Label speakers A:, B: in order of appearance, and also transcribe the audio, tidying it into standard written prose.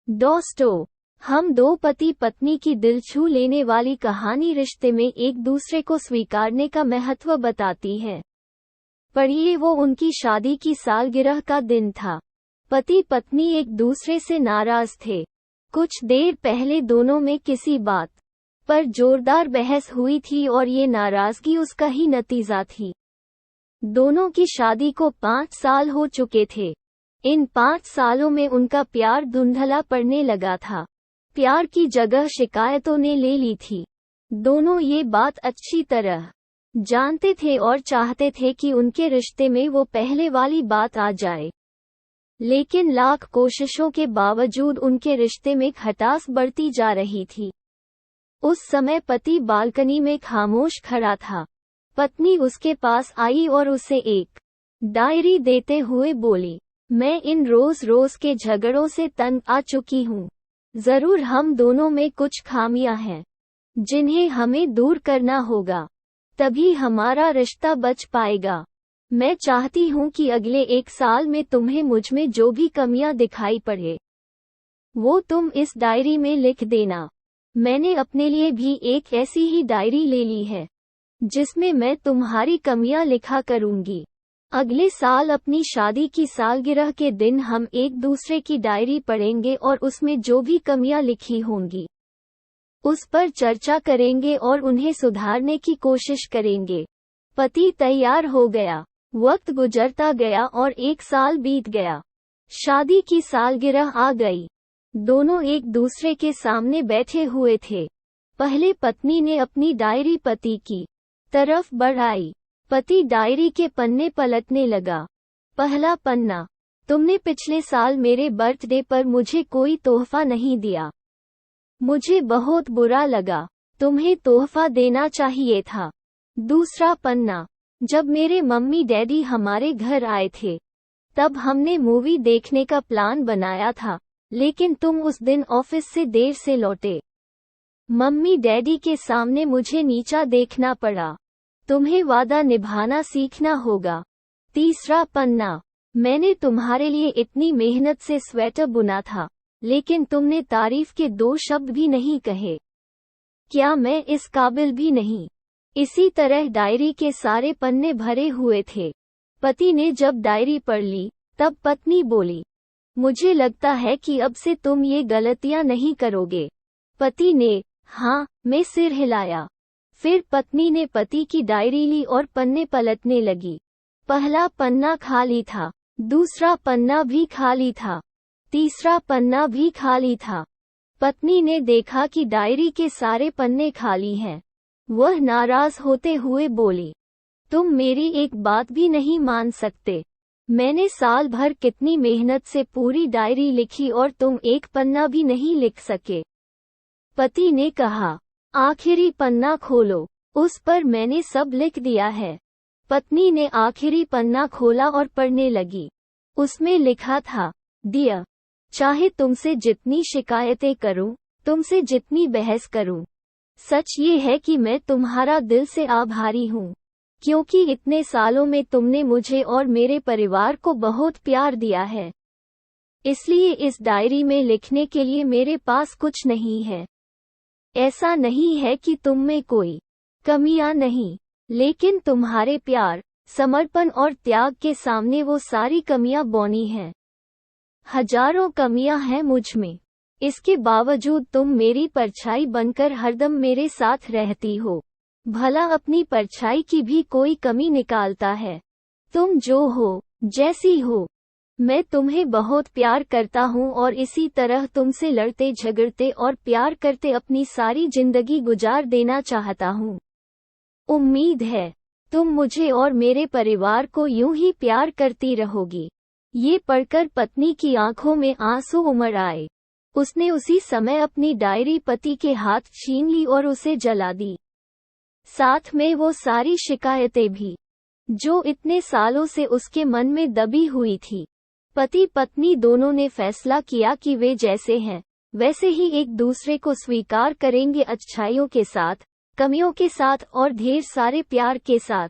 A: दोस्तों, हम दो पति पत्नी की दिल छू लेने वाली कहानी रिश्ते में एक दूसरे को स्वीकारने का महत्व बताती है। पढ़िए, वो उनकी शादी की सालगिरह का दिन था। पति पत्नी एक दूसरे से नाराज थे। कुछ देर पहले दोनों में किसी बात पर जोरदार बहस हुई थी और ये नाराजगी उसका ही नतीजा थी। दोनों की शादी को 5 साल हो चुके थे। इन 5 सालों में उनका प्यार धुंधला पड़ने लगा था। प्यार की जगह शिकायतों ने ले ली थी। दोनों ये बात अच्छी तरह जानते थे और चाहते थे कि उनके रिश्ते में वो पहले वाली बात आ जाए, लेकिन लाख कोशिशों के बावजूद उनके रिश्ते में खटास बढ़ती जा रही थी। उस समय पति बालकनी में खामोश खड़ा था। पत्नी उसके पास आई और उसे एक डायरी देते हुए बोली, मैं इन रोज रोज के झगड़ों से तंग आ चुकी हूँ। जरूर हम दोनों में कुछ खामियां हैं जिन्हें हमें दूर करना होगा, तभी हमारा रिश्ता बच पाएगा। मैं चाहती हूँ कि अगले 1 साल में तुम्हें मुझमें जो भी कमियां दिखाई पड़े वो तुम इस डायरी में लिख देना। मैंने अपने लिए भी एक ऐसी ही डायरी ले ली है जिसमें मैं तुम्हारी कमियां लिखा करूंगी। अगले साल अपनी शादी की सालगिरह के दिन हम एक दूसरे की डायरी पढ़ेंगे और उसमें जो भी कमियां लिखी होंगी उस पर चर्चा करेंगे और उन्हें सुधारने की कोशिश करेंगे। पति तैयार हो गया। वक्त गुजरता गया और 1 साल बीत गया। शादी की सालगिरह आ गई। दोनों एक दूसरे के सामने बैठे हुए थे। पहले पत्नी ने अपनी डायरी पति की तरफ बढ़ाई। पति डायरी के पन्ने पलटने लगा। पहला पन्ना, तुमने पिछले साल मेरे बर्थडे पर मुझे कोई तोहफा नहीं दिया। मुझे बहुत बुरा लगा। तुम्हें तोहफा देना चाहिए था। दूसरा पन्ना, जब मेरे मम्मी डैडी हमारे घर आए थे तब हमने मूवी देखने का प्लान बनाया था, लेकिन तुम उस दिन ऑफिस से देर से लौटे। मम्मी डैडी के सामने मुझे नीचा देखना पड़ा। तुम्हें वादा निभाना सीखना होगा। तीसरा पन्ना, मैंने तुम्हारे लिए इतनी मेहनत से स्वेटर बुना था, लेकिन तुमने तारीफ के 2 शब्द भी नहीं कहे। क्या मैं इस काबिल भी नहीं? इसी तरह डायरी के सारे पन्ने भरे हुए थे। पति ने जब डायरी पढ़ ली तब पत्नी बोली, मुझे लगता है कि अब से तुम ये गलतियां नहीं करोगे। पति ने हाँ में सिर हिलाया। फिर पत्नी ने पति की डायरी ली और पन्ने पलटने लगी। पहला पन्ना खाली था, दूसरा पन्ना भी खाली था, तीसरा पन्ना भी खाली था। पत्नी ने देखा कि डायरी के सारे पन्ने खाली हैं। वह नाराज होते हुए बोली, तुम मेरी एक बात भी नहीं मान सकते। मैंने साल भर कितनी मेहनत से पूरी डायरी लिखी और तुम एक पन्ना भी नहीं लिख सके। पति ने कहा, आखिरी पन्ना खोलो, उस पर मैंने सब लिख दिया है। पत्नी ने आखिरी पन्ना खोला और पढ़ने लगी। उसमें लिखा था, डियर, चाहे तुमसे जितनी शिकायतें करूं, तुमसे जितनी बहस करूं, सच ये है कि मैं तुम्हारा दिल से आभारी हूं, क्योंकि इतने सालों में तुमने मुझे और मेरे परिवार को बहुत प्यार दिया है। इसलिए इस डायरी में लिखने के लिए मेरे पास कुछ नहीं है। ऐसा नहीं है कि तुम में कोई कमियां नहीं, लेकिन तुम्हारे प्यार, समर्पण और त्याग के सामने वो सारी कमियां बौनी हैं। हजारों कमियां हैं मुझ में, इसके बावजूद तुम मेरी परछाई बनकर हरदम मेरे साथ रहती हो। भला अपनी परछाई की भी कोई कमी निकालता है? तुम जो हो, जैसी हो, मैं तुम्हें बहुत प्यार करता हूँ और इसी तरह तुमसे लड़ते झगड़ते और प्यार करते अपनी सारी जिंदगी गुजार देना चाहता हूँ। उम्मीद है तुम मुझे और मेरे परिवार को यूं ही प्यार करती रहोगी। ये पढ़कर पत्नी की आंखों में आंसू उमड़ आए। उसने उसी समय अपनी डायरी पति के हाथ छीन ली और उसे जला दी। साथ में वो सारी शिकायतें भी जो इतने सालों से उसके मन में दबी हुई थी। पति पत्नी दोनों ने फैसला किया कि वे जैसे हैं वैसे ही एक दूसरे को स्वीकार करेंगे, अच्छाइयों के साथ, कमियों के साथ और ढेर सारे प्यार के साथ।